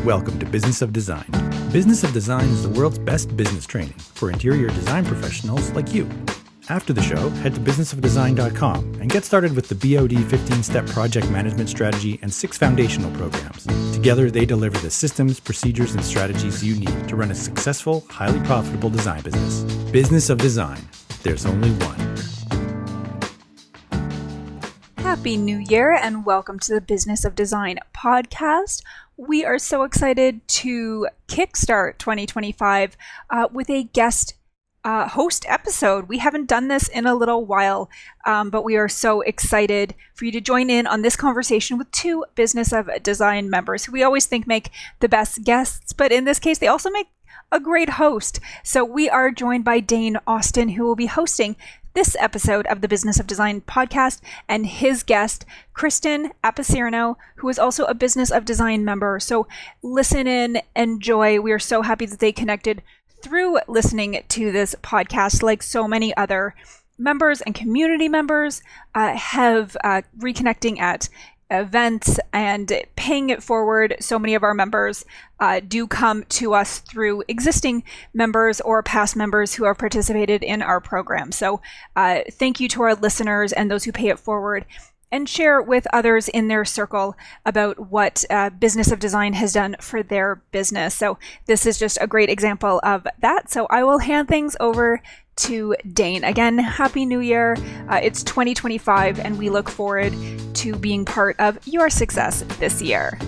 Welcome to Business of Design. Business of Design is the world's best business training for interior design professionals like you. After the show, head to businessofdesign.com and get started with the BOD 15-step project management strategy and 6 foundational programs. Together, they deliver the systems, procedures, and strategies you need to run a successful, highly profitable design business. Business of Design. There's only one. Happy New Year and welcome to the Business of Design podcast. We are so excited to kickstart 2025 with a guest host episode. We haven't done this in a little while, but we are so excited for you to join in on this conversation with 2 Business of Design members who we always think make the best guests, but in this case, they also make a great host. So we are joined by Dane Austin, who will be hosting this episode of the Business of Design podcast, and his guest, Kristin Apicerno, who is also a Business of Design member. So listen in, enjoy. We are so happy that they connected through listening to this podcast, like so many other members and community members have reconnecting at events and paying it forward. So many of our members do come to us through existing members or past members who have participated in our program. So thank you to our listeners and those who pay it forward and share with others in their circle about what Business of Design has done for their business. So this is just a great example of that. So I will hand things over to Dane. Again, Happy New Year. It's 2025 and we look forward to being part of your success this year.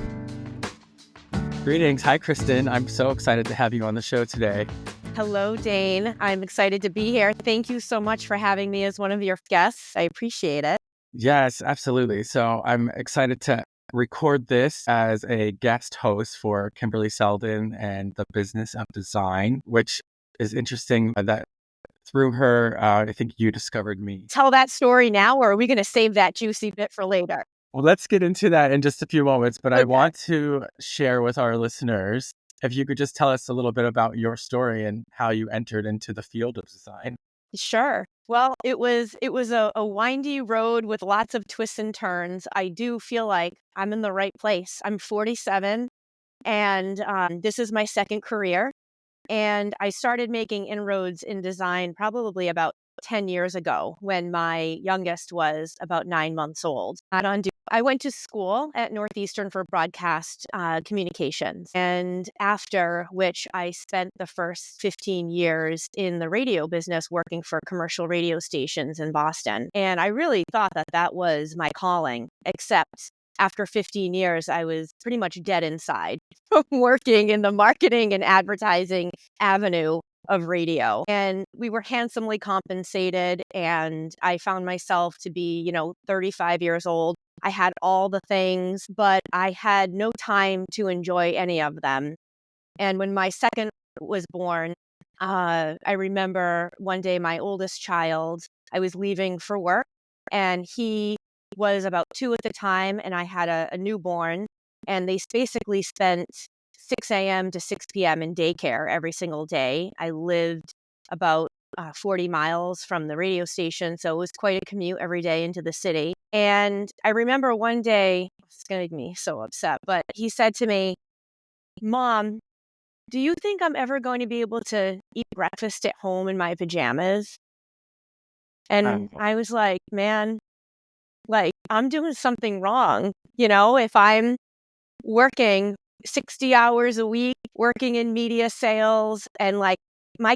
Greetings. Hi, Kristin. I'm so excited to have you on the show today. Hello, Dane. I'm excited to be here. Thank you so much for having me as one of your guests. I appreciate it. Yes, absolutely. So I'm excited to record this as a guest host for Kimberly Selden and the Business of Design, which is interesting that through her, I think you discovered me. Tell that story now, or are we going to save that juicy bit for later? Well, let's get into that in just a few moments, but Okay. I want to share with our listeners, if you could just tell us a little bit about your story and how you entered into the field of design. Sure. Well, it was a windy road with lots of twists and turns. I do feel like I'm in the right place. I'm 47, and this is my second career. And I started making inroads in design probably about 10 years ago when my youngest was about 9 months old. I went to school at Northeastern for broadcast communications, and after which I spent the first 15 years in the radio business working for commercial radio stations in Boston. And I really thought that that was my calling, except after 15 years, I was pretty much dead inside working in the marketing and advertising avenue of radio. And we were handsomely compensated, and I found myself to be, 35 years old. I had all the things, but I had no time to enjoy any of them. And when my second was born, I remember one day my oldest child, I was leaving for work, and he was about 2 at the time, and I had a newborn, and they basically spent 6 a.m. to 6 p.m. in daycare every single day. I lived about 40 miles from the radio station, so it was quite a commute every day into the city. And I remember one day, it's going to make me so upset, but he said to me, "Mom, do you think I'm ever going to be able to eat breakfast at home in my pajamas?" And I was like, man, I'm doing something wrong. If I'm working 60 hours a week, working in media sales, and my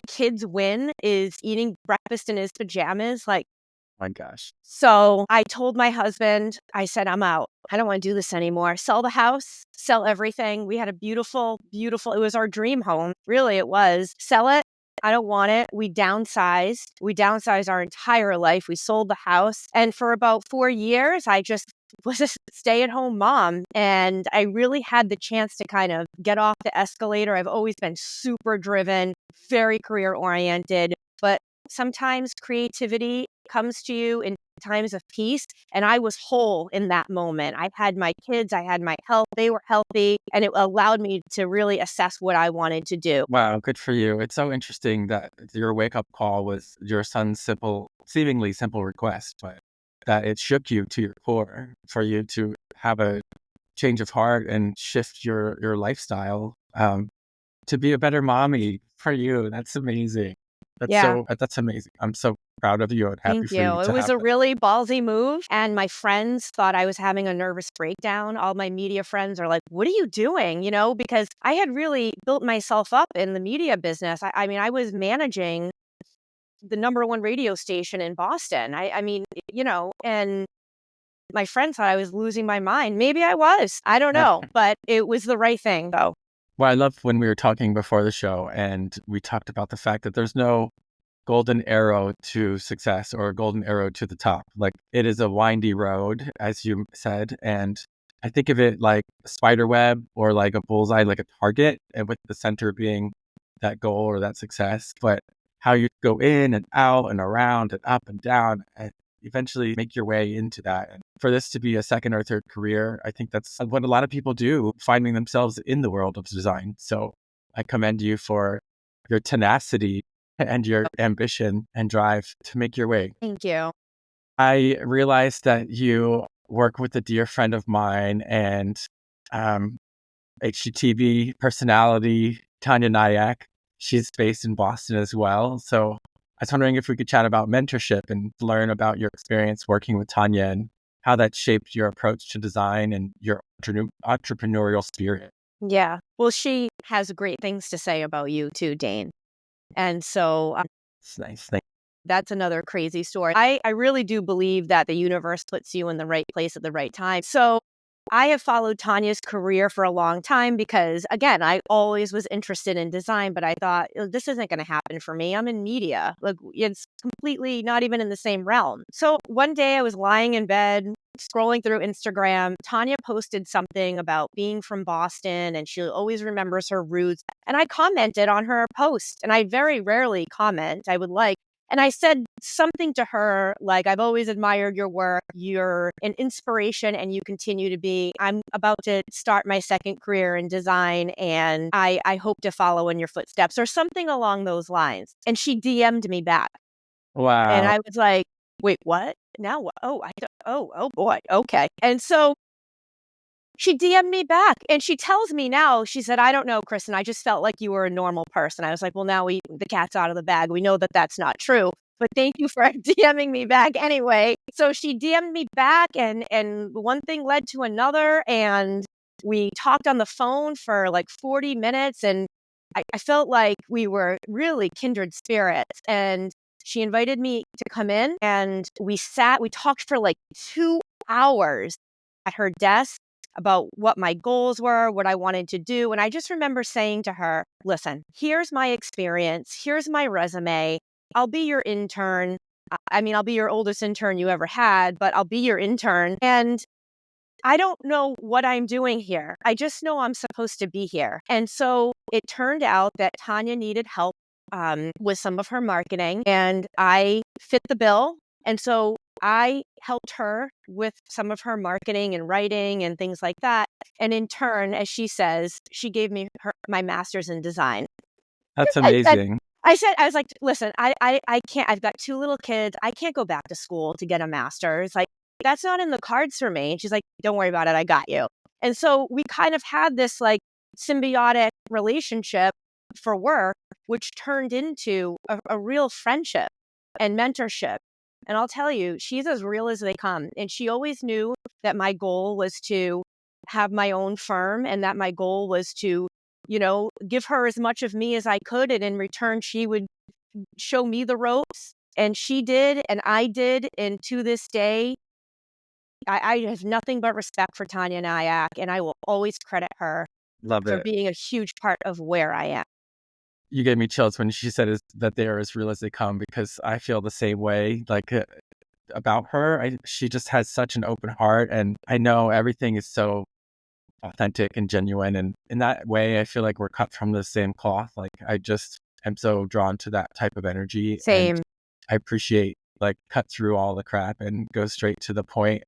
kid's win is eating breakfast in his pajamas, My gosh. So I told my husband, I said, I'm out. I don't want to do this anymore. Sell the house, sell everything. We had a beautiful, it was our dream home. Really, it was. Sell it. I don't want it. We downsized. We downsized our entire life. We sold the house. And for about 4 years, I just was a stay-at-home mom. And I really had the chance to kind of get off the escalator. I've always been super driven, very career-oriented. But sometimes creativity comes to you in times of peace. And I was whole in that moment. I had my kids, I had my health, they were healthy, and it allowed me to really assess what I wanted to do. Wow, good for you. It's so interesting that your wake-up call was your son's seemingly simple request, but that it shook you to your core for you to have a change of heart and shift your lifestyle to be a better mommy for you. That's amazing. Yeah. That's amazing. I'm so proud of you and happy Thank for you you. It to was have a that. really ballsy move. And my friends thought I was having a nervous breakdown. All my media friends are like, what are you doing? Because I had really built myself up in the media business. I mean, I was managing the #1 radio station in Boston. And my friends thought I was losing my mind. Maybe I was. I don't know. But it was the right thing, though. Well, I love when we were talking before the show and we talked about the fact that there's no golden arrow to success or a golden arrow to the top. Like it is a windy road, as you said. And I think of it like a spider web or like a bullseye, like a target, and with the center being that goal or that success. But how you go in and out and around and up and down and eventually make your way into that. And for this to be a second or third career, I think that's what a lot of people do, finding themselves in the world of design. So I commend you for your tenacity and your ambition and drive to make your way. Thank you. I realized that you work with a dear friend of mine and HGTV personality, Tanya Nyack. She's based in Boston as well. So I was wondering if we could chat about mentorship and learn about your experience working with Tanya and how that shaped your approach to design and your entrepreneurial spirit. Yeah. Well, she has great things to say about you too, Dane. And so It's nice. that's another crazy story. I really do believe that the universe puts you in the right place at the right time. So I have followed Tanya's career for a long time because, again, I always was interested in design, but I thought, this isn't going to happen for me. I'm in media. Like, it's completely not even in the same realm. So one day I was lying in bed, scrolling through Instagram. Tanya posted something about being from Boston and she always remembers her roots. And I commented on her post, and I very rarely comment. And I said something to her like, I've always admired your work. You're an inspiration and you continue to be. I'm about to start my second career in design and I hope to follow in your footsteps or something along those lines. And she DM'd me back. Wow. And I was like, wait, what? Now what? Oh boy. Okay. And so she DM'd me back and she tells me now, she said, I don't know, Kristin, I just felt like you were a normal person. I was like, well, now the cat's out of the bag. We know that that's not true, but thank you for DMing me back anyway. So she DM'd me back and one thing led to another. And we talked on the phone for like 40 minutes and I felt like we were really kindred spirits. And she invited me to come in and we talked for like 2 hours at her desk about what my goals were, what I wanted to do. And I just remember saying to her, listen, here's my experience. Here's my resume. I'll be your intern. I'll be your oldest intern you ever had, but I'll be your intern. And I don't know what I'm doing here. I just know I'm supposed to be here. And so it turned out that Tanya needed help with some of her marketing and I fit the bill. And so I helped her with some of her marketing and writing and things like that. And in turn, as she says, she gave me my master's in design. That's amazing. I was like, listen, I can't, I've got 2 little kids. I can't go back to school to get a master's. Like, that's not in the cards for me. And she's like, don't worry about it. I got you. And so we kind of had this like symbiotic relationship for work, which turned into a real friendship and mentorship. And I'll tell you, she's as real as they come. And she always knew that my goal was to have my own firm and that my goal was to, give her as much of me as I could. And in return, she would show me the ropes. And she did, and I did. And to this day, I have nothing but respect for Tanya Nyack, and I will always credit her for being a huge part of where I am. You gave me chills when she said that they are as real as they come, because I feel the same way about her. She just has such an open heart, and I know everything is so authentic and genuine. And in that way, I feel like we're cut from the same cloth. Like I just am so drawn to that type of energy. Same. And I appreciate cut through all the crap and go straight to the point.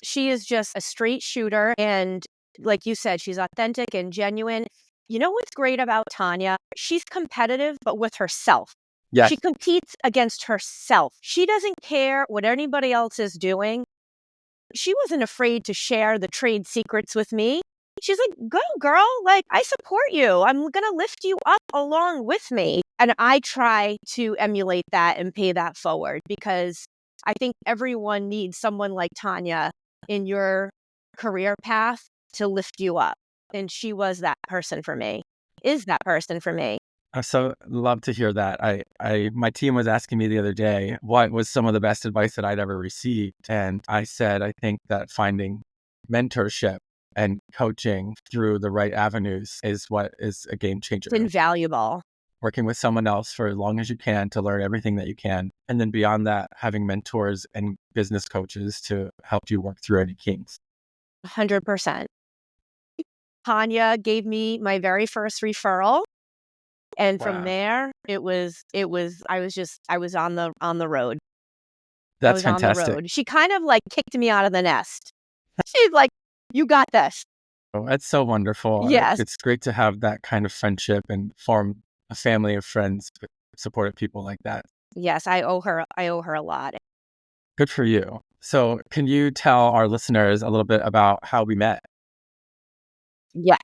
She is just a straight shooter. And like you said, she's authentic and genuine. You know what's great about Tanya? She's competitive, but with herself. Yes. She competes against herself. She doesn't care what anybody else is doing. she wasn't afraid to share the trade secrets with me. She's like, go girl, like I support you. I'm going to lift you up along with me. And I try to emulate that and pay that forward because I think everyone needs someone like Tanya in your career path to lift you up. And she was that person for me, is that person for me. I so love to hear that. My team was asking me the other day, what was some of the best advice that I'd ever received? And I said, I think that finding mentorship and coaching through the right avenues is what is a game changer. It's invaluable. Working with someone else for as long as you can to learn everything that you can. And then beyond that, having mentors and business coaches to help you work through any kinks. 100%. Tanya gave me my very first referral. And from there, I was on the road. That's I was fantastic. on the road. She kind of like kicked me out of the nest. She's like, you got this. Oh, that's so wonderful. Yes. It's great to have that kind of friendship and form a family of friends with supportive people like that. Yes, I owe her a lot. Good for you. So can you tell our listeners a little bit about how we met? Yes.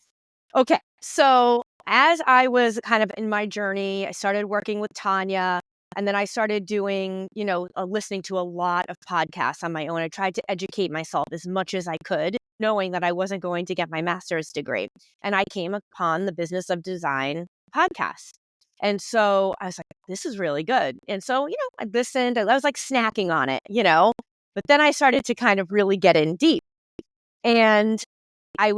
Okay. So as I was kind of in my journey, I started working with Tanya, and then I started doing, listening to a lot of podcasts on my own. I tried to educate myself as much as I could, knowing that I wasn't going to get my master's degree. And I came upon the Business of Design podcast. And so I was like, this is really good. And so, I listened, I was like snacking on it, but then I started to kind of really get in deep. And I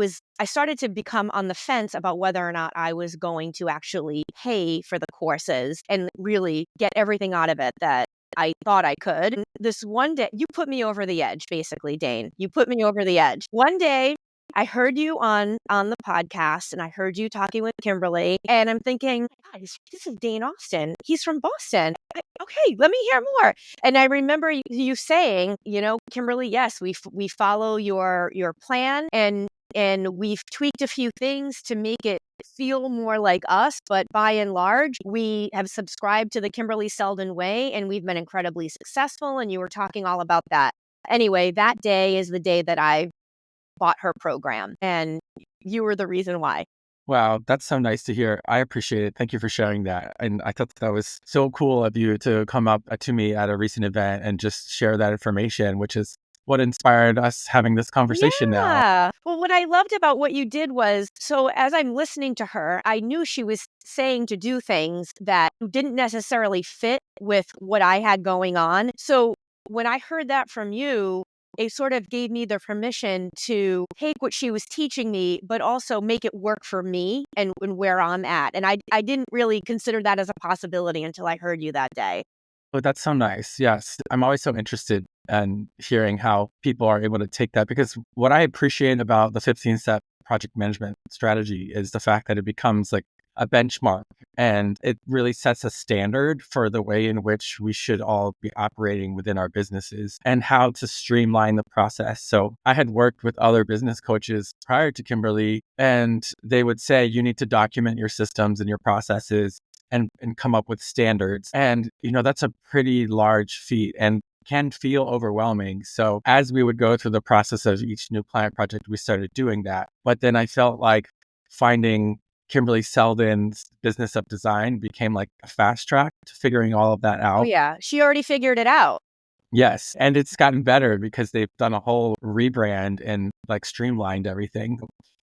started to become on the fence about whether or not I was going to actually pay for the courses and really get everything out of it that I thought I could. And this one day, you put me over the edge, basically, Dane. You put me over the edge. One day, I heard you on the podcast and I heard you talking with Kimberly and I'm thinking, guys, this is Dane Austin. He's from Boston. Okay, let me hear more. And I remember you saying, Kimberly, yes, we follow your plan and we've tweaked a few things to make it feel more like us. But by and large, we have subscribed to the Kimberly Seldon way and we've been incredibly successful. And you were talking all about that. Anyway, that day is the day that I bought her program and you were the reason why. Wow, that's so nice to hear. I appreciate it. Thank you for sharing that. And I thought that was so cool of you to come up to me at a recent event and just share that information, which is what inspired us having this conversation now. Yeah. Well, what I loved about what you did was, so as I'm listening to her, I knew she was saying to do things that didn't necessarily fit with what I had going on. So when I heard that from you, it sort of gave me the permission to take what she was teaching me, but also make it work for me and where I'm at. And I didn't really consider that as a possibility until I heard you that day. Oh, that's so nice. Yes. I'm always so interested in hearing how people are able to take that, because what I appreciate about the 15-step project management strategy is the fact that it becomes like a benchmark and it really sets a standard for the way in which we should all be operating within our businesses and how to streamline the process. So I had worked with other business coaches prior to Kimberly, and they would say, you need to document your systems and your processes and come up with standards. And, that's a pretty large feat and can feel overwhelming. So as we would go through the process of each new client project, we started doing that. But then I felt like finding Kimberly Seldon's Business of Design became like a fast track to figuring all of that out. Oh, yeah. She already figured it out. Yes. And it's gotten better because they've done a whole rebrand and like streamlined everything.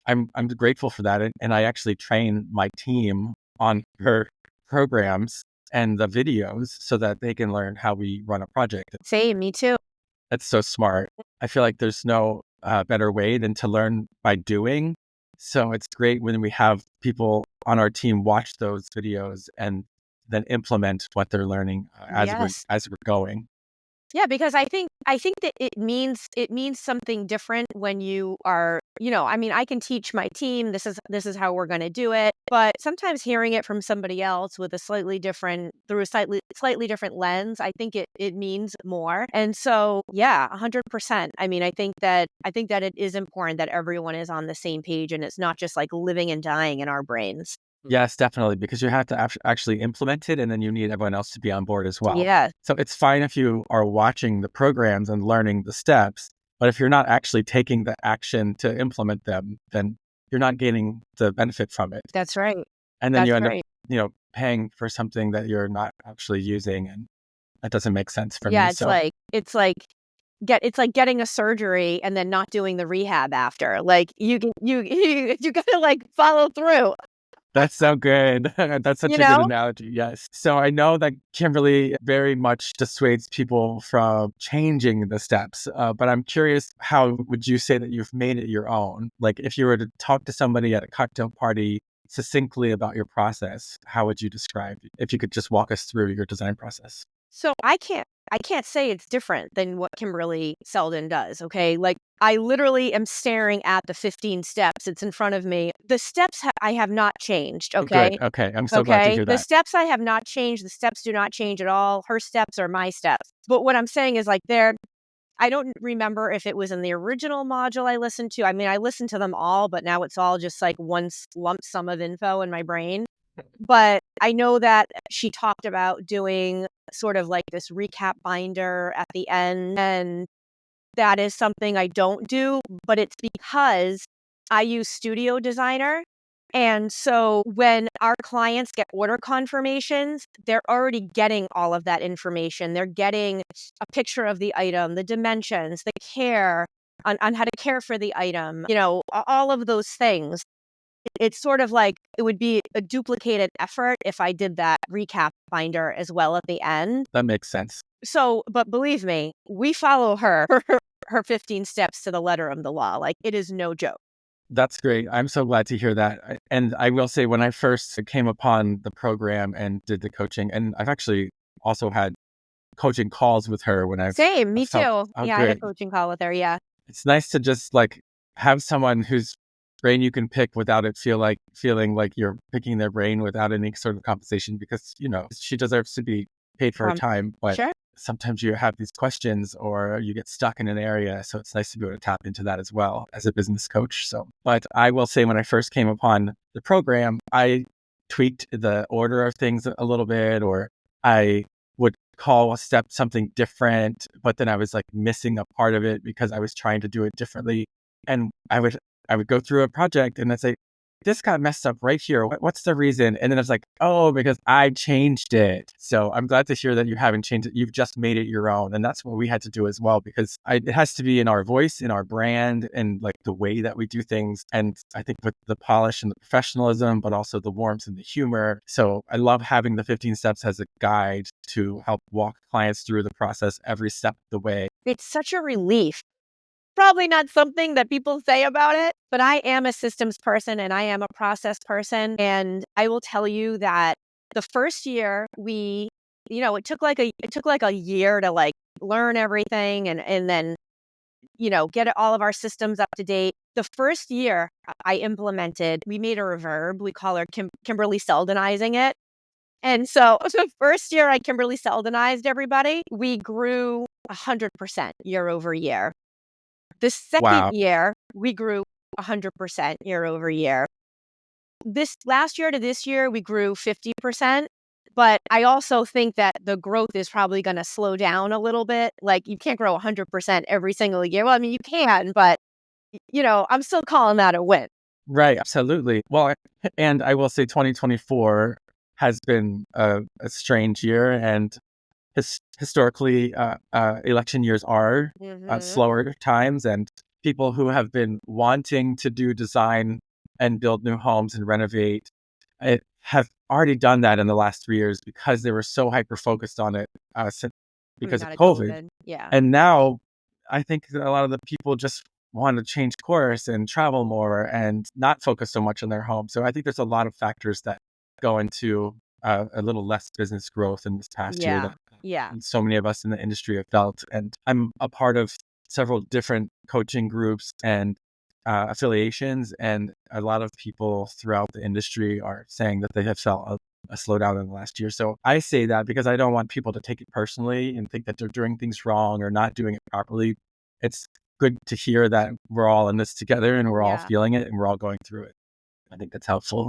I'm grateful for that. And I actually train my team on her programs and the videos so that they can learn how we run a project. Same, me too. That's so smart. I feel like there's no better way than to learn by doing. So it's great when we have people on our team watch those videos and then implement what they're learning as we're going. Yeah, because I think that it means something different when you are, I can teach my team, this is how we're going to do it, but sometimes hearing it from somebody else with a slightly different lens, I think it means more. And so, yeah, 100%. I think that it is important that everyone is on the same page and it's not just like living and dying in our brains. Yes, definitely, because you have to actually implement it and then you need everyone else to be on board as well. Yeah. So it's fine if you are watching the programs and learning the steps, But if you're not actually taking the action to implement them, then you're not gaining the benefit from it. That's right. And then That's you end right. up, paying for something that you're not actually using, and that doesn't make sense for Yeah, me. it's So like getting a surgery and then not doing the rehab after. Like you gotta like follow through. that's so good. That's such You a good know? analogy. Yes. So I know that Kimberly very much dissuades people from changing the steps, but I'm curious, how would you say that you've made it your own? Like if you were to talk to somebody at a cocktail party succinctly about your process, how would you describe it? If you could just walk us through your design process. So I can't say it's different than what Kimberly Seldon does, okay? Like I literally am staring at the 15 steps. It's in front of me. The steps I have not changed, okay? Good. Okay. I'm so glad to hear The that. steps I have not changed. The steps do not change at all. Her steps are my steps. But what I'm saying is like I don't remember if it was in the original module I listened to. I mean, I listened to them all, but now it's all just like one lump sum of info in my brain. But I know that she talked about doing sort of like this recap binder at the end. And that is something I don't do, but it's because I use Studio Designer. And so when our clients get order confirmations, they're already getting all of that information. They're getting a picture of the item, the dimensions, the care on how to care for the item, all of those things. It's sort of like it would be a duplicated effort if I did that recap binder as well at the end. That makes sense. So, but believe me, we follow her 15 steps to the letter of the law. Like it is no joke. That's great. I'm so glad to hear that. And I will say, when I first came upon the program and did the coaching, and I've actually also had coaching calls with her when I've Same, me felt, too. oh, Yeah, I had a great. coaching call with her. Yeah. It's nice to just like have someone whose brain you can pick without it feeling like you're picking their brain without any sort of compensation, because, she deserves to be paid for her time. But Sure. sometimes you have these questions or you get stuck in an area. So it's nice to be able to tap into that as well as a business coach. So, but I will say, when I first came upon the program, I tweaked the order of things a little bit, or I would call a step something different, but then I was like missing a part of it because I was trying to do it differently. And I would go through a project and I'd say, this got messed up right here. What's the reason? And then it's like, oh, because I changed it. So I'm glad to hear that you haven't changed it. You've just made it your own. And that's what we had to do as well, because it has to be in our voice, in our brand, and like the way that we do things. And I think with the polish and the professionalism, but also the warmth and the humor. So I love having the 15 steps as a guide to help walk clients through the process every step of the way. It's such a relief. Probably not something that people say about it, but I am a systems person and I am a process person. And I will tell you that the first year it took like a year to like learn everything and then, get all of our systems up to date. The first year we made a reverb. We call her Kimberly Seldonizing it. And so the first year I Kimberly Seldonized everybody, we grew 100% year over year. The second year, we grew 100% year over year. This last year to this year, we grew 50%. But I also think that the growth is probably going to slow down a little bit. Like you can't grow 100% every single year. Well, I mean, you can, but, I'm still calling that a win. Right. Absolutely. Well, and I will say 2024 has been a strange year, and historically, election years are slower times, and people who have been wanting to do design and build new homes and renovate have already done that in the last 3 years because they were so hyper focused on it because of COVID. Yeah. And now I think that a lot of the people just want to change course and travel more and not focus so much on their home. So I think there's a lot of factors that go into a little less business growth in this past year that so many of us in the industry have felt. And I'm a part of several different coaching groups and affiliations, and a lot of people throughout the industry are saying that they have felt a slowdown in the last year. So I say that because I don't want people to take it personally and think that they're doing things wrong or not doing it properly. It's good to hear that we're all in this together and we're all feeling it and we're all going through it. I think that's helpful.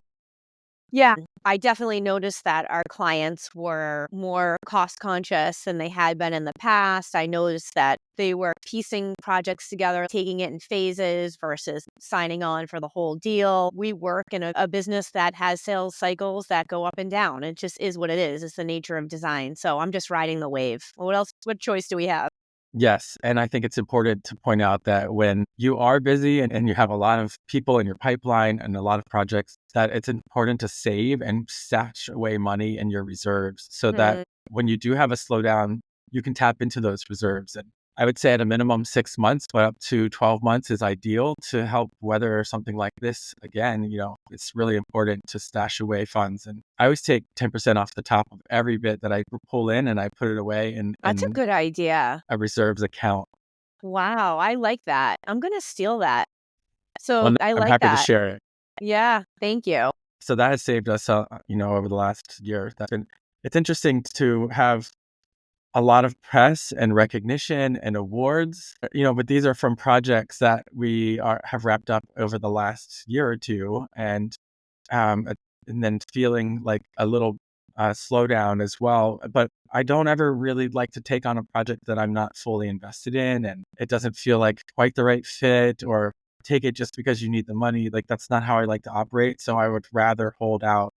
Yeah. I definitely noticed that our clients were more cost conscious than they had been in the past. I noticed that they were piecing projects together, taking it in phases versus signing on for the whole deal. We work in a business that has sales cycles that go up and down. It just is what it is. It's the nature of design. So I'm just riding the wave. What else? What choice do we have? Yes. And I think it's important to point out that when you are busy and you have a lot of people in your pipeline and a lot of projects, that it's important to save and stash away money in your reserves so that when you do have a slowdown, you can tap into those reserves. And I would say at a minimum 6 months, but up to 12 months is ideal to help weather something like this. Again, it's really important to stash away funds. And I always take 10% off the top of every bit that I pull in and I put it away in That's a good idea. a reserves account. Wow, I like that. I'm going to steal that. So Well, I I'm like happy to that. share it. Yeah, thank you. So that has saved us, over the last year. It's interesting to have a lot of press and recognition and awards, but these are from projects that we have wrapped up over the last year or two, and then feeling like a little slowdown as well. But I don't ever really like to take on a project that I'm not fully invested in, and it doesn't feel like quite the right fit, or take it just because you need the money. Like, that's not how I like to operate. So I would rather hold out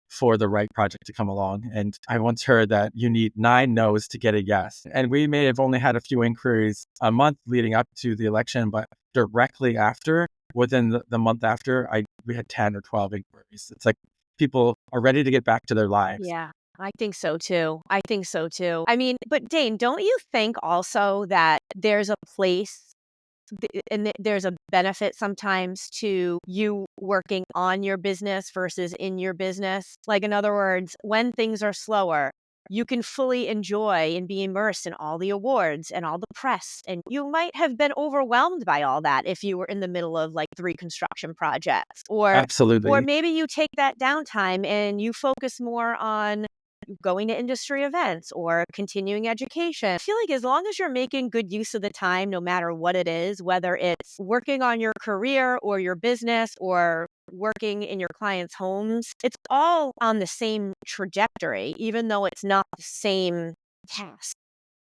for the right project to come along. And I once heard that you need 9 no's to get a yes. And we may have only had a few inquiries a month leading up to the election, but directly after, within the month after, we had 10 or 12 inquiries. It's like people are ready to get back to their lives. Yeah, I think so too. I mean, but Dane, don't you think also that there's a place and there's a benefit sometimes to you working on your business versus in your business? Like, in other words, when things are slower, you can fully enjoy and be immersed in all the awards and all the press. And you might have been overwhelmed by all that if you were in the middle of like 3 construction projects. Or Absolutely. maybe you take that downtime and you focus more on going to industry events or continuing education. I feel like as long as you're making good use of the time, no matter what it is, whether it's working on your career or your business or working in your clients' homes, it's all on the same trajectory, even though it's not the same task.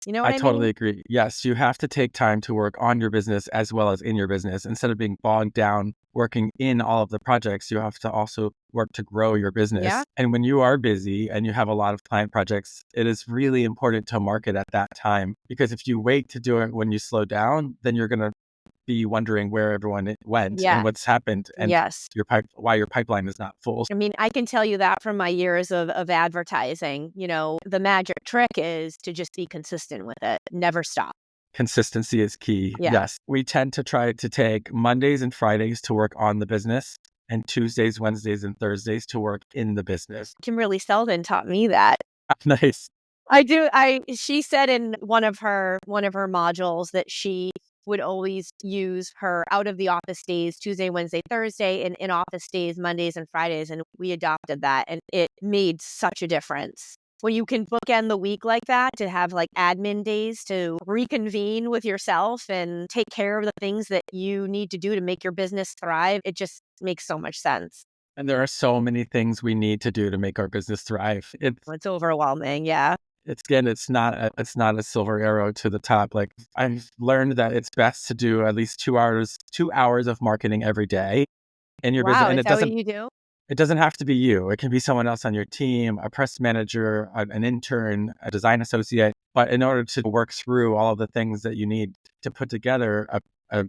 You know what I mean? totally agree. Yes, you have to take time to work on your business as well as in your business. Instead of being bogged down working in all of the projects, you have to also work to grow your business. Yeah. And when you are busy and you have a lot of client projects, it is really important to market at that time. Because if you wait to do it when you slow down, then you're going to be wondering where everyone went Yeah. and what's happened and Yes. why your pipeline is not full. I mean, I can tell you that from my years of advertising. The magic trick is to just be consistent with it. Never stop. Consistency is key. Yeah. Yes. We tend to try to take Mondays and Fridays to work on the business and Tuesdays, Wednesdays, and Thursdays to work in the business. Kimberly Seldon taught me that. Nice. I do. She said in one of her modules that she would always use her out of the office days, Tuesday, Wednesday, Thursday, and in office days, Mondays and Fridays. And we adopted that. And it made such a difference. When you can bookend the week like that, to have like admin days to reconvene with yourself and take care of the things that you need to do to make your business thrive, it just makes so much sense. And there are so many things we need to do to make our business thrive. It's overwhelming. Yeah. It's not a silver arrow to the top. Like, I've learned that it's best to do at least 2 hours of marketing every day in your business. Wow, And is that what you do? it doesn't have to be you. It can be someone else on your team, a press manager, an intern, a design associate. But in order to work through all of the things that you need to put together a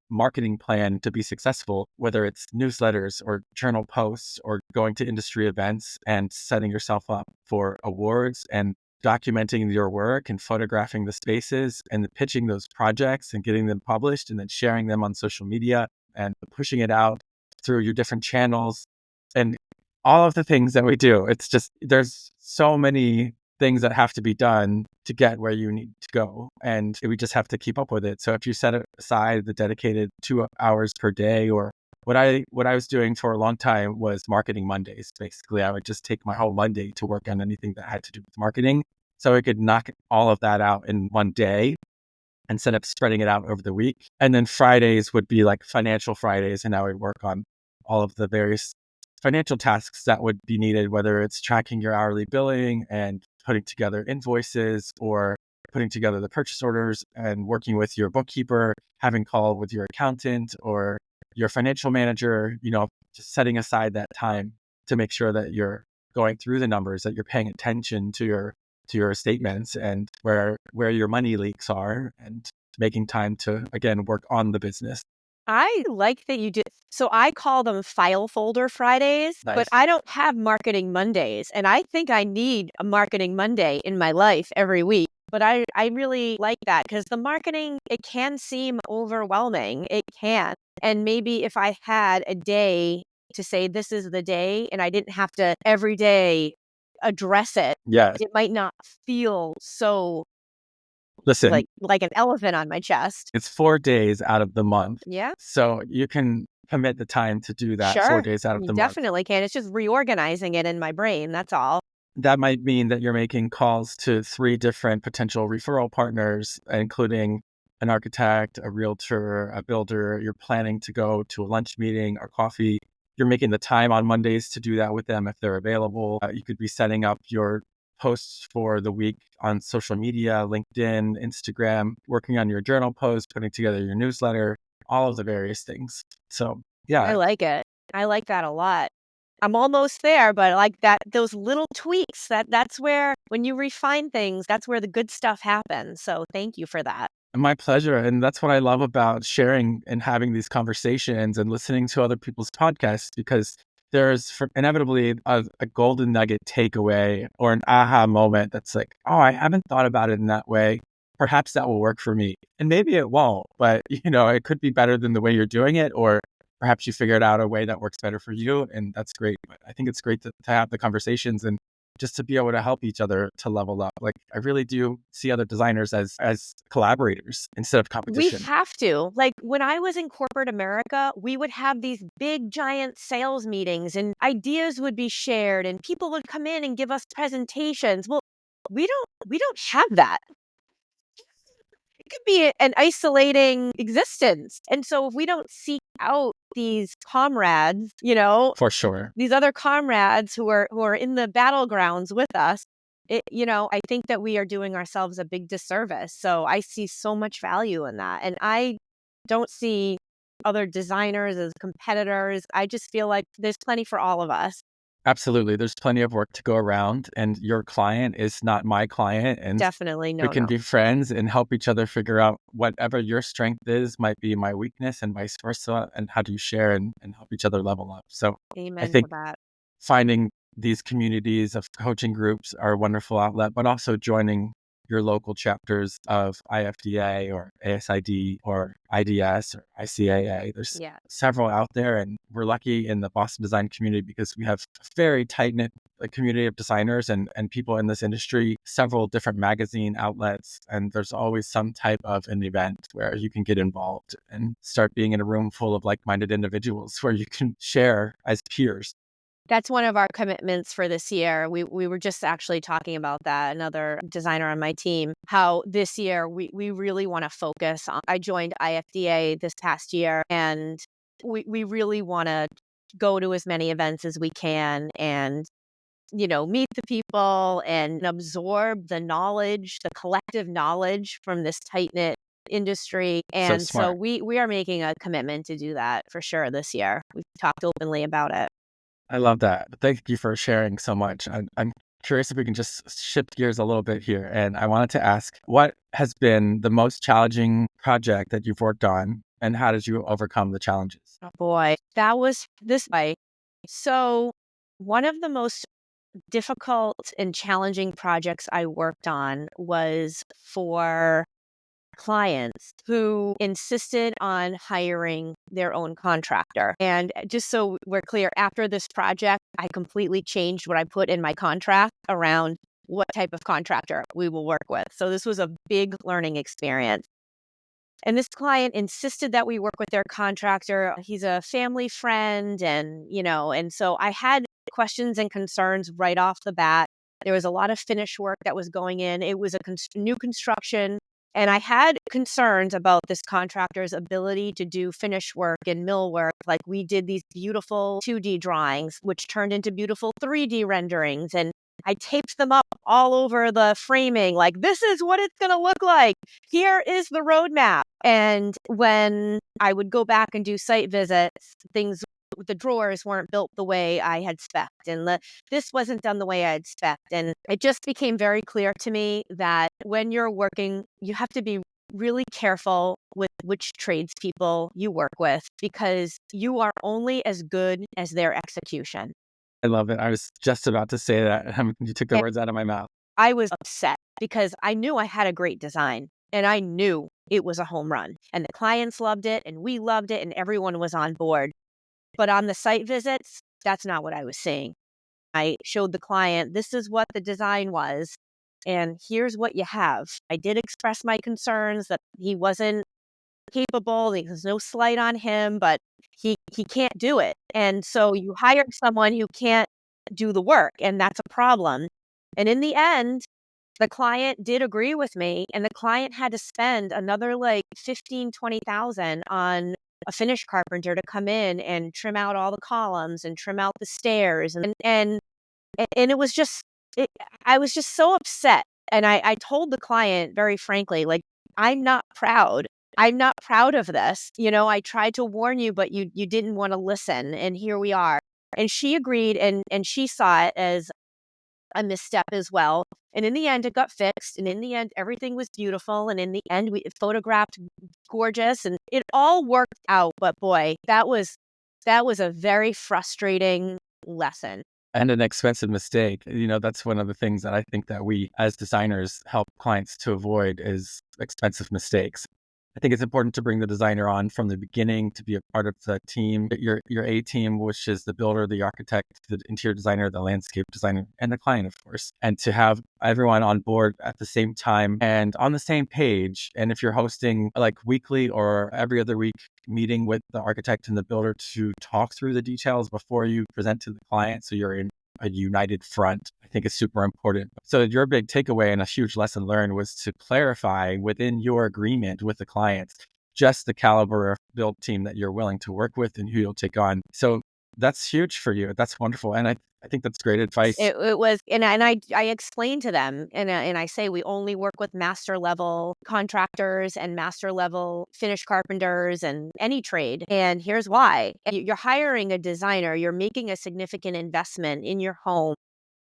marketing plan to be successful, whether it's newsletters or journal posts or going to industry events and setting yourself up for awards and documenting your work and photographing the spaces and pitching those projects and getting them published and then sharing them on social media and pushing it out through your different channels and all of the things that we do. It's just, there's so many things that have to be done to get where you need to go. And we just have to keep up with it. So if you set aside the dedicated 2 hours per day, or what I was doing for a long time was marketing Mondays. Basically, I would just take my whole Monday to work on anything that had to do with marketing. So I could knock all of that out in one day instead of spreading it out over the week. And then Fridays would be like financial Fridays. And I would work on all of the various financial tasks that would be needed, whether it's tracking your hourly billing and putting together invoices or putting together the purchase orders and working with your bookkeeper, having call with your accountant or your financial manager, just setting aside that time to make sure that you're going through the numbers, that you're paying attention to your statements and where your money leaks are, and making time to, again, work on the business. I like that you did. So I call them file folder Fridays, Nice. but I don't have marketing Mondays. And I think I need a marketing Monday in my life every week. But I really like that because the marketing, it can seem overwhelming. It can. And maybe if I had a day to say this is the day and I didn't have to every day address it, Yes. it might not feel so Listen, like an elephant on my chest. it's 4 days out of the month. Yeah. So you can commit the time to do that 4 days out of the You month. definitely can. It's just reorganizing it in my brain. That's all. That might mean that you're making calls to 3 different potential referral partners, including an architect, a realtor, a builder. You're planning to go to a lunch meeting or coffee. You're making the time on Mondays to do that with them if they're available. You could be setting up your posts for the week on social media, LinkedIn, Instagram, working on your journal post, putting together your newsletter, all of the various things. So, yeah. I like it. I like that a lot. I'm almost there, but like that, those little tweaks, that's where, when you refine things, that's where the good stuff happens. So thank you for that. My pleasure. And that's what I love about sharing and having these conversations and listening to other people's podcasts, because there's inevitably a golden nugget takeaway or an aha moment that's like, oh, I haven't thought about it in that way. Perhaps that will work for me. And maybe it won't, but it could be better than the way you're doing it, or perhaps you figured out a way that works better for you. And that's great. But I think it's great to have the conversations and just to be able to help each other to level up. Like, I really do see other designers as collaborators instead of competition. We have to. Like when I was in corporate America, we would have these big giant sales meetings and ideas would be shared and people would come in and give us presentations. Well, we don't have that. It could be an isolating existence. And so if we don't seek out these comrades, For sure. these other comrades who are in the battlegrounds with us, I think that we are doing ourselves a big disservice. So I see so much value in that. And I don't see other designers as competitors. I just feel like there's plenty for all of us. Absolutely. There's plenty of work to go around, and your client is not my client. And Definitely we can be friends and help each other figure out whatever your strength is might be my weakness, and vice versa. And how do you share and help each other level up? So Amen I think to that. finding these communities of coaching groups are a wonderful outlet, but also joining your local chapters of IFDA or ASID or IDS or ICAA. There's several out there, and we're lucky in the Boston design community because we have a very tight-knit community of designers and people in this industry, several different magazine outlets, and there's always some type of an event where you can get involved and start being in a room full of like-minded individuals where you can share as peers. That's one of our commitments for this year. We were just actually talking about that, another designer on my team, how this year we really want to focus on. I joined IFDA this past year, and we really want to go to as many events as we can and, meet the people and absorb the knowledge, the collective knowledge from this tight-knit industry. And so we are making a commitment to do that for sure this year. We've talked openly about it. I love that. Thank you for sharing so much. I'm curious if we can just shift gears a little bit here. And I wanted to ask, what has been the most challenging project that you've worked on, and how did you overcome the challenges? Oh boy, that was this way. So one of the most difficult and challenging projects I worked on was for clients who insisted on hiring their own contractor. And just so we're clear, after this project, I completely changed what I put in my contract around what type of contractor we will work with. So this was a big learning experience. And this client insisted that we work with their contractor. He's a family friend, and so I had questions and concerns right off the bat. There was a lot of finish work that was going in. It was a new construction. And I had concerns about this contractor's ability to do finish work and mill work. Like, we did these beautiful 2D drawings, which turned into beautiful 3D renderings. And I taped them up all over the framing. Like, this is what it's going to look like. Here is the roadmap. And when I would go back and do site visits, the drawers weren't built the way I had spec'd, and this wasn't done the way I had spec'd. And it just became very clear to me that when you're working, you have to be really careful with which tradespeople you work with, because you are only as good as their execution. I love it. I was just about to say that. You took the And words out of my mouth. I was upset because I knew I had a great design, and I knew it was a home run, and the clients loved it, and we loved it, and everyone was on board. But on the site visits, that's not what I was seeing. I showed the client, this is what the design was, and here's what you have. I did express my concerns that he wasn't capable. There's no slight on him, but he can't do it. And so you hire someone who can't do the work, and that's a problem. And in the end, the client did agree with me, and the client had to spend another like $15,000-$20,000 on a finish carpenter to come in and trim out all the columns and trim out the stairs. And it was just, I was just so upset. And I told the client very frankly, like, I'm not proud. I'm not proud of this. I tried to warn you, but you didn't want to listen. And here we are. And she agreed, and she saw it as a misstep as well. And in the end, it got fixed. And in the end, everything was beautiful. And in the end, we photographed gorgeous, and it all worked out. But boy, that was a very frustrating lesson. And an expensive mistake. That's one of the things that I think that we as designers help clients to avoid is expensive mistakes. I think it's important to bring the designer on from the beginning to be a part of the team, your A team, which is the builder, the architect, the interior designer, the landscape designer, and the client, of course. And to have everyone on board at the same time and on the same page. And if you're hosting like weekly or every other week meeting with the architect and the builder to talk through the details before you present to the client, so you're in a united front, I think is super important. So your big takeaway and a huge lesson learned was to clarify within your agreement with the clients just the caliber of build team that you're willing to work with and who you'll take on. So that's huge for you. That's wonderful. And I think that's great advice. It was, and I explained to them, and I say we only work with master level contractors and master level finish carpenters and any trade. And here's why. You're hiring a designer. You're making a significant investment in your home.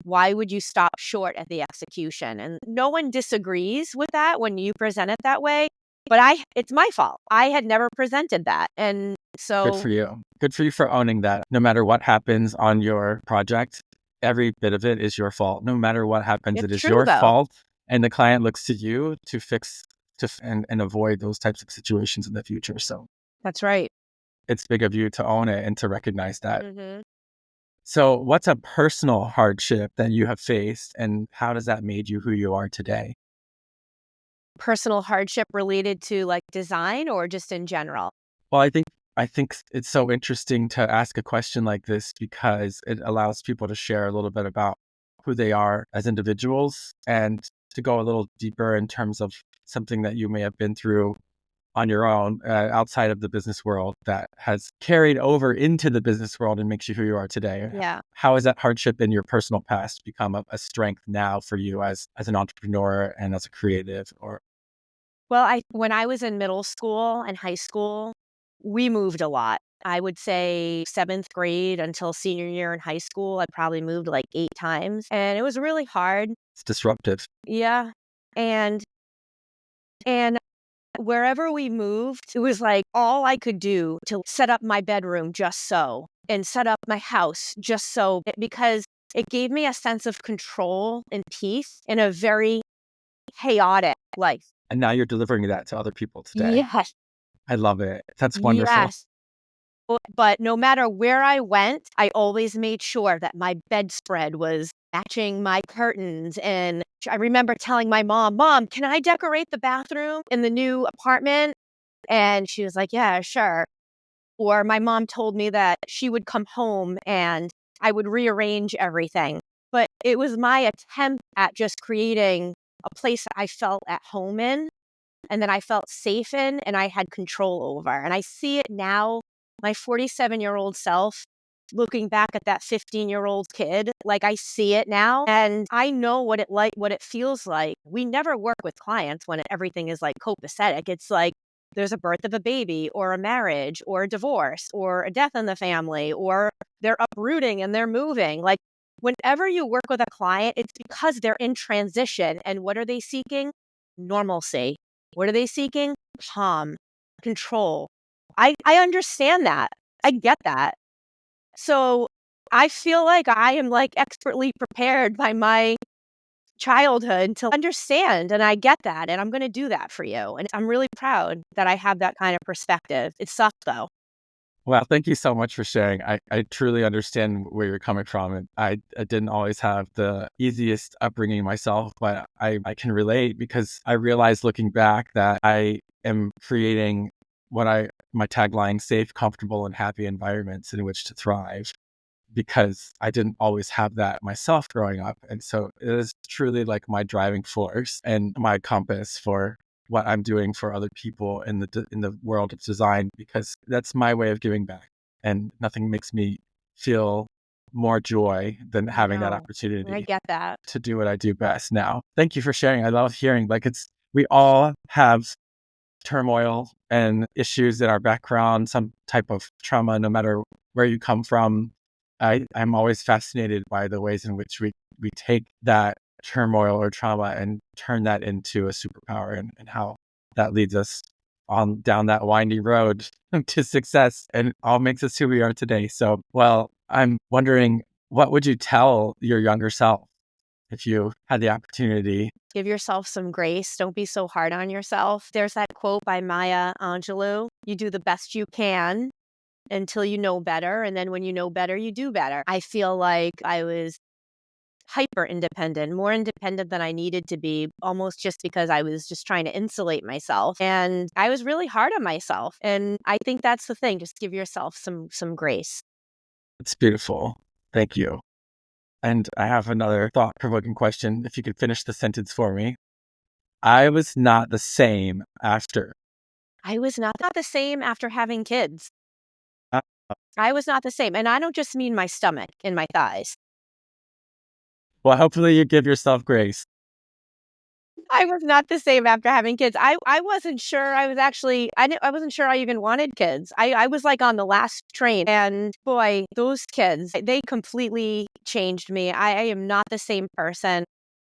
Why would you stop short at the execution? And no one disagrees with that when you present it that way. But it's my fault. I had never presented that. And so good for you. Good for you for owning that. No matter what happens on your project, every bit of it is your fault. No matter what happens, it is your fault. And the client looks to you to fix and avoid those types of situations in the future. So that's right. It's big of you to own it and to recognize that. Mm-hmm. So what's a personal hardship that you have faced, and how does that made you who you are today? Personal hardship related to like design or just in general? Well, I think it's so interesting to ask a question like this because it allows people to share a little bit about who they are as individuals and to go a little deeper in terms of something that you may have been through on your own outside of the business world that has carried over into the business world and makes you who you are today. Yeah. How has that hardship in your personal past become a strength now for you as an entrepreneur and as a creative? Well, when I was in middle school and high school, we moved a lot. I would say 7th grade until senior year in high school, I probably moved like 8 times. And it was really hard. It's disruptive. Yeah. And wherever we moved, it was like all I could do to set up my bedroom just so, and set up my house just so, because it gave me a sense of control and peace in a very chaotic life. And now you're delivering that to other people today. Yes. I love it. That's wonderful. Yes. But no matter where I went, I always made sure that my bedspread was matching my curtains. And I remember telling my mom, can I decorate the bathroom in the new apartment? And she was like, yeah, sure. Or my mom told me that she would come home and I would rearrange everything. But it was my attempt at just creating a place that I felt at home in and that I felt safe in and I had control over. And I see it now, my 47-year-old self, looking back at that 15-year-old kid, like I see it now and I know what it feels like. We never work with clients when everything is like copacetic. It's like there's a birth of a baby or a marriage or a divorce or a death in the family or they're uprooting and they're moving. Like whenever you work with a client, it's because they're in transition. And what are they seeking? Normalcy. What are they seeking? Calm, control. I understand that. I get that. So I feel like I am like expertly prepared by my childhood to understand. And I get that. And I'm going to do that for you. And I'm really proud that I have that kind of perspective. It sucks though. Well, thank you so much for sharing. I truly understand where you're coming from. And I didn't always have the easiest upbringing myself, but I can relate because I realized looking back that I am creating my tagline, safe, comfortable, and happy environments in which to thrive, because I didn't always have that myself growing up. And so it is truly like my driving force and my compass for what I'm doing for other people in the world of design, because that's my way of giving back. And nothing makes me feel more joy than having that I opportunity get that. to do what I do best now. Thank you for sharing. I love hearing we all have turmoil and issues in our background, some type of trauma, no matter where you come from. I'm always fascinated by the ways in which we take that turmoil or trauma and turn that into a superpower, and how that leads us on down that windy road to success and all makes us who we are today. So, well, I'm wondering, what would you tell your younger self if you had the opportunity? Give yourself some grace. Don't be so hard on yourself. There's that quote by Maya Angelou: you do the best you can until you know better. And then when you know better, you do better. I feel like I was hyper independent, more independent than I needed to be, almost just because I was just trying to insulate myself. And I was really hard on myself. And I think that's the thing. Just give yourself some grace. It's beautiful. Thank you. And I have another thought-provoking question. If you could finish the sentence for me. I was not the same after. I was not the same after having kids. Uh, I was not the same. And I don't just mean my stomach and my thighs. Well, hopefully you give yourself grace. I was not the same after having kids. I wasn't sure. I wasn't sure I even wanted kids. I was like on the last train, and boy, those kids, they completely changed me. I am not the same person.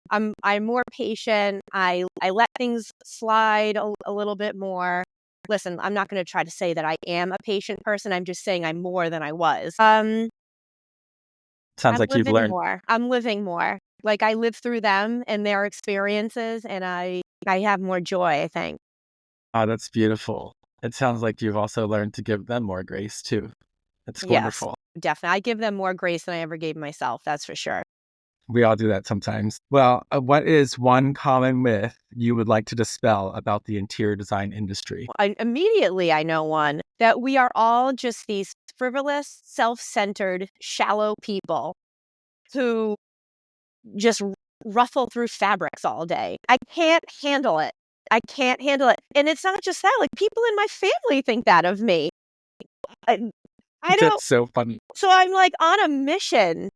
I'm more patient. I let things slide a little bit more. Listen, I'm not going to try to say that I am a patient person. I'm just saying I'm more than I was. Sounds I'm like you've living learned. more. I'm living more. Like I lived through them and their experiences, and I have more joy, I think. Oh, that's beautiful. It sounds like you've also learned to give them more grace too. That's Yes, wonderful. definitely. I give them more grace than I ever gave myself. That's for sure. We all do that sometimes. Well, what is one common myth you would like to dispel about the interior design industry? Immediately, I know one, that we are all just these frivolous, self-centered, shallow people who just ruffle through fabrics all day. I can't handle it. I can't handle it. And it's not just that, like people in my family think that of me. I don't. That's so funny. So I'm like on a mission,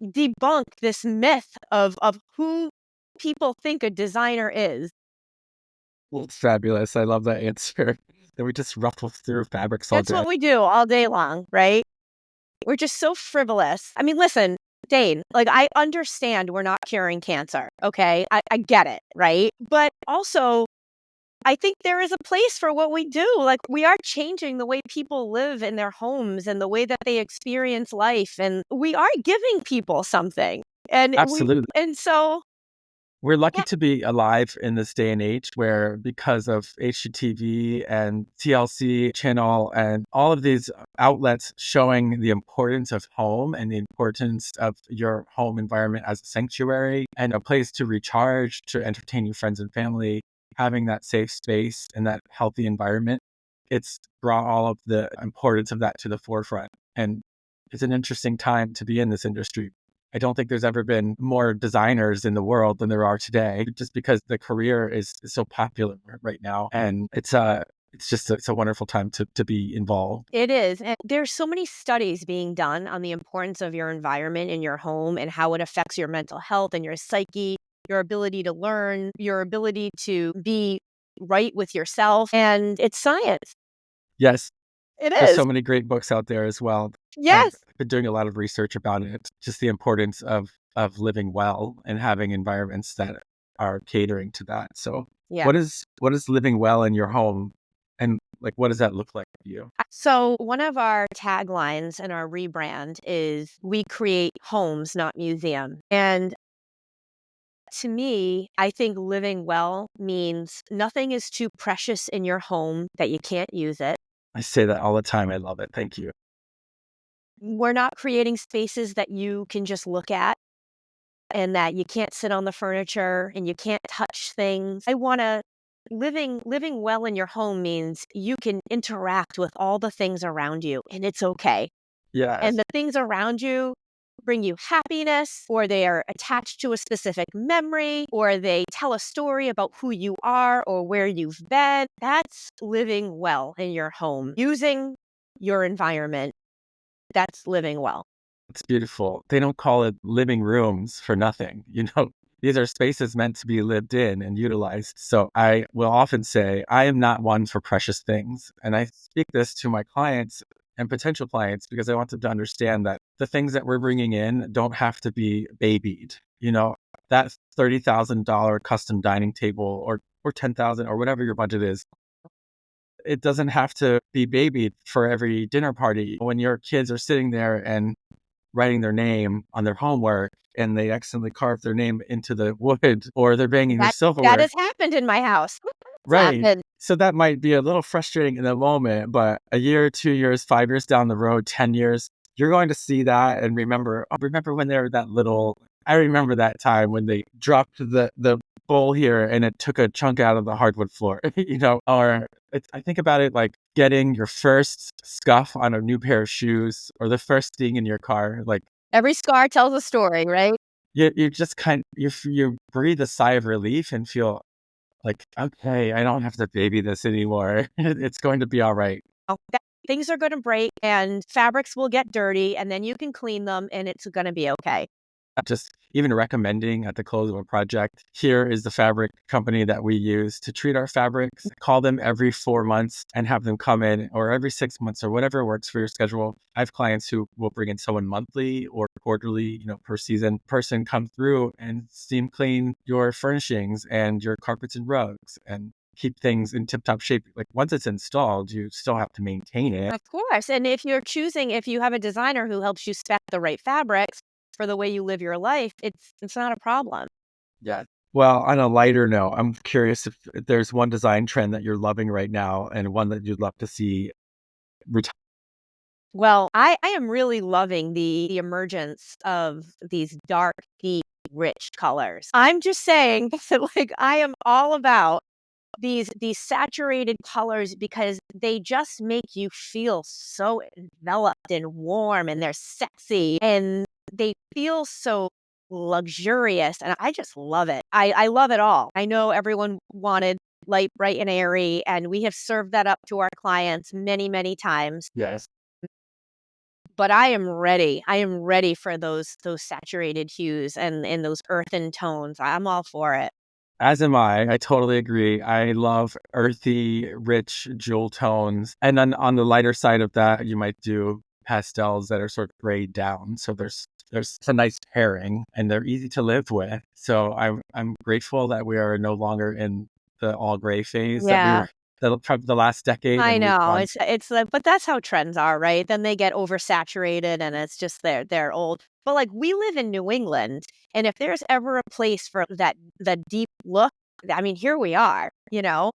debunk this myth of who people think a designer is. It's fabulous. I love that answer. That we just ruffle through fabrics all That's day. what we do all day long, right? We're just so frivolous. I mean, listen, Dane, like I understand we're not curing cancer, okay? I get it, right? But also, I think there is a place for what we do. Like we are changing the way people live in their homes and the way that they experience life. And we are giving people something. Absolutely. So We're lucky yeah. to be alive in this day and age where, because of HGTV and TLC channel and all of these outlets showing the importance of home and the importance of your home environment as a sanctuary and a place to recharge, to entertain your friends and family, having that safe space and that healthy environment, it's brought all of the importance of that to the forefront. And it's an interesting time to be in this industry. I don't think there's ever been more designers in the world than there are today, just because the career is so popular right now. And it's a wonderful time to be involved. It is. And there's so many studies being done on the importance of your environment in your home and how it affects your mental health and your psyche, your ability to learn, your ability to be right with yourself. And it's science. Yes, It there's is. so many great books out there as well. Yes. I've been doing a lot of research about it, just the importance of living well and having environments that are catering to that. So Yeah. what is living well in your home, and like what does that look like for you? So one of our taglines in our rebrand is we create homes, not museum. And to me, I think living well means nothing is too precious in your home that you can't use it. I say that all the time. I love it. Thank you. We're not creating spaces that you can just look at and that you can't sit on the furniture and you can't touch things. I want to living well in your home means you can interact with all the things around you and it's okay. Yes. And the things around you bring you happiness, or they are attached to a specific memory, or they tell a story about who you are or where you've been. That's living well in your home. Using your environment, that's living well. It's beautiful. They don't call it living rooms for nothing. These are spaces meant to be lived in and utilized. So I will often say, I am not one for precious things. And I speak this to my clients and potential clients because I want them to understand that the things that we're bringing in don't have to be babied. That $30,000 custom dining table or $10,000 or whatever your budget is, it doesn't have to be babied for every dinner party. When your kids are sitting there and writing their name on their homework and they accidentally carve their name into the wood, or they're banging their silverware. That has happened in my house. Right. Happened. So that might be a little frustrating in the moment, but a year, 2 years, 5 years down the road, 10 years, you're going to see that and remember when they were that little. I remember that time when they dropped the bowl here and it took a chunk out of the hardwood floor, I think about it like getting your first scuff on a new pair of shoes or the first thing in your car. Like every scar tells a story, right? you just you breathe a sigh of relief and feel like, okay, I don't have to baby this anymore. It's going to be all right. Things are going to break and fabrics will get dirty and then you can clean them and it's going to be okay. Just even recommending at the close of a project, here is the fabric company that we use to treat our fabrics. Call them every 4 months and have them come in, or every 6 months or whatever works for your schedule. I have clients who will bring in someone monthly or quarterly, per season. Person come through and steam clean your furnishings and your carpets and rugs and keep things in tip-top shape. Like once it's installed, you still have to maintain it. Of course. And if you have a designer who helps you spec the right fabrics for the way you live your life, it's not a problem. Yeah. Well, on a lighter note, I'm curious if there's one design trend that you're loving right now and one that you'd love to see retire. Well, I am really loving the emergence of these dark, deep, rich colors. I'm just saying that I am all about these saturated colors because they just make you feel so enveloped and warm and they're sexy and they feel so luxurious and I just love it. I love it all. I know everyone wanted light, bright, and airy, and we have served that up to our clients many, many times. Yes. But I am ready. I am ready for those saturated hues and those earthen tones. I'm all for it. As am I. I totally agree. I love earthy, rich jewel tones. And then on the lighter side of that, you might do pastels that are sort of grayed down. So there's a nice pairing and they're easy to live with. So I'm grateful that we are no longer in the all gray phase that we were the last decade. I know it's but that's how trends are, right? Then they get oversaturated and it's just they're old. But we live in New England, and if there's ever a place for the deep look, I mean, here we are,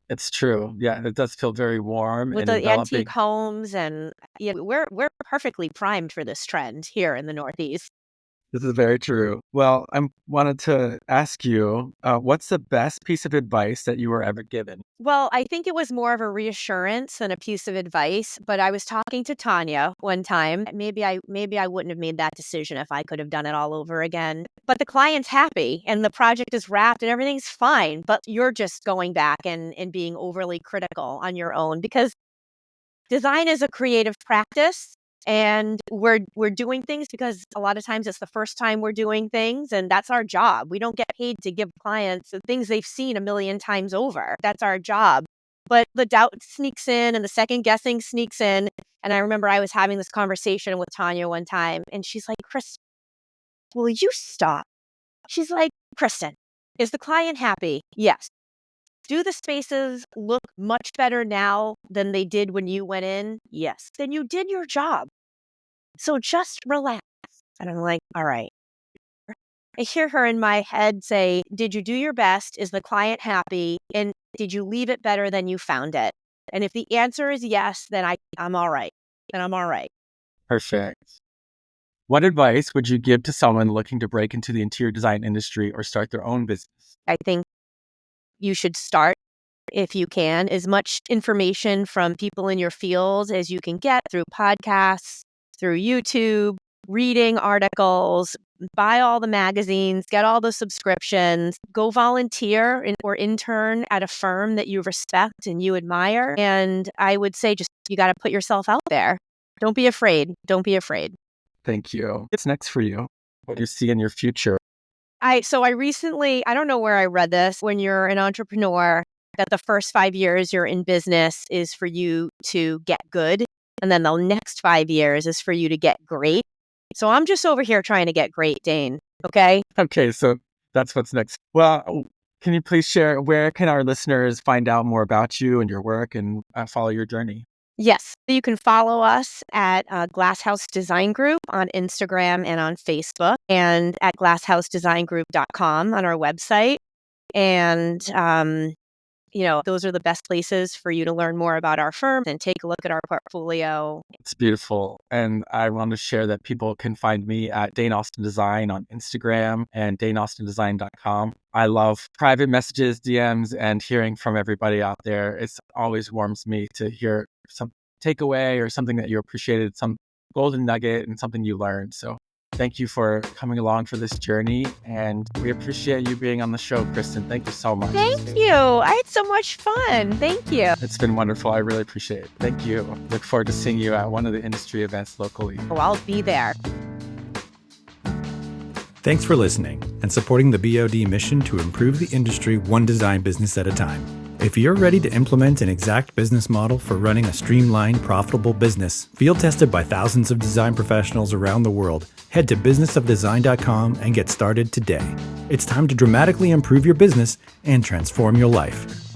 It's true. Yeah, it does feel very warm with and the antique homes, and we're perfectly primed for this trend here in the Northeast. This is very true. Well, I wanted to ask you, what's the best piece of advice that you were ever given? Well, I think it was more of a reassurance than a piece of advice, but I was talking to Tanya one time. Maybe I wouldn't have made that decision if I could have done it all over again. But the client's happy and the project is wrapped and everything's fine, but you're just going back and being overly critical on your own because design is a creative practice. And we're doing things because a lot of times it's the first time we're doing things, and that's our job. We don't get paid to give clients the things they've seen a million times over. That's our job. But the doubt sneaks in and the second guessing sneaks in. And I remember I was having this conversation with Tanya one time, and she's like, "Kristin, will you stop?" She's like, "Kristin, is the client happy?" "Yes." "Do the spaces look much better now than they did when you went in?" "Yes." "Then you did your job. So just relax." And I'm like, all right. I hear her in my head say, did you do your best? Is the client happy? And did you leave it better than you found it? And if the answer is yes, then I'm all right. Then I'm all right. Perfect. What advice would you give to someone looking to break into the interior design industry or start their own business? I think you should start, if you can, as much information from people in your field as you can get through podcasts, through YouTube, reading articles, buy all the magazines, get all the subscriptions, go volunteer or intern at a firm that you respect and you admire. And I would say just you got to put yourself out there. Don't be afraid. Don't be afraid. Thank you. What's next for you? What do you see in your future? I recently, I don't know where I read this, when you're an entrepreneur, that the first 5 years you're in business is for you to get good. And then the next 5 years is for you to get great. So I'm just over here trying to get great, Dane. Okay? Okay, so that's what's next. Well, can you please share, where can our listeners find out more about you and your work and follow your journey? Yes. You can follow us at Glasshouse Design Group on Instagram and on Facebook, and at glasshousederigngroup.com on our website. And those are the best places for you to learn more about our firm and take a look at our portfolio. It's beautiful. And I want to share that people can find me at Dane Austin Design on Instagram and daneaustindesign.com. I love private messages, DMs, and hearing from everybody out there. It always warms me to hear some takeaway or something that you appreciated, some golden nugget and something you learned. So thank you for coming along for this journey, and we appreciate you being on the show, Kristin. Thank you so much. Thank you. I had so much fun. Thank you. It's been wonderful. I really appreciate it. Thank you. Look forward to seeing you at one of the industry events locally. Oh, I'll be there. Thanks for listening and supporting the BOD mission to improve the industry one design business at a time. If you're ready to implement an exact business model for running a streamlined, profitable business, field tested by thousands of design professionals around the world, head to businessofdesign.com and get started today. It's time to dramatically improve your business and transform your life.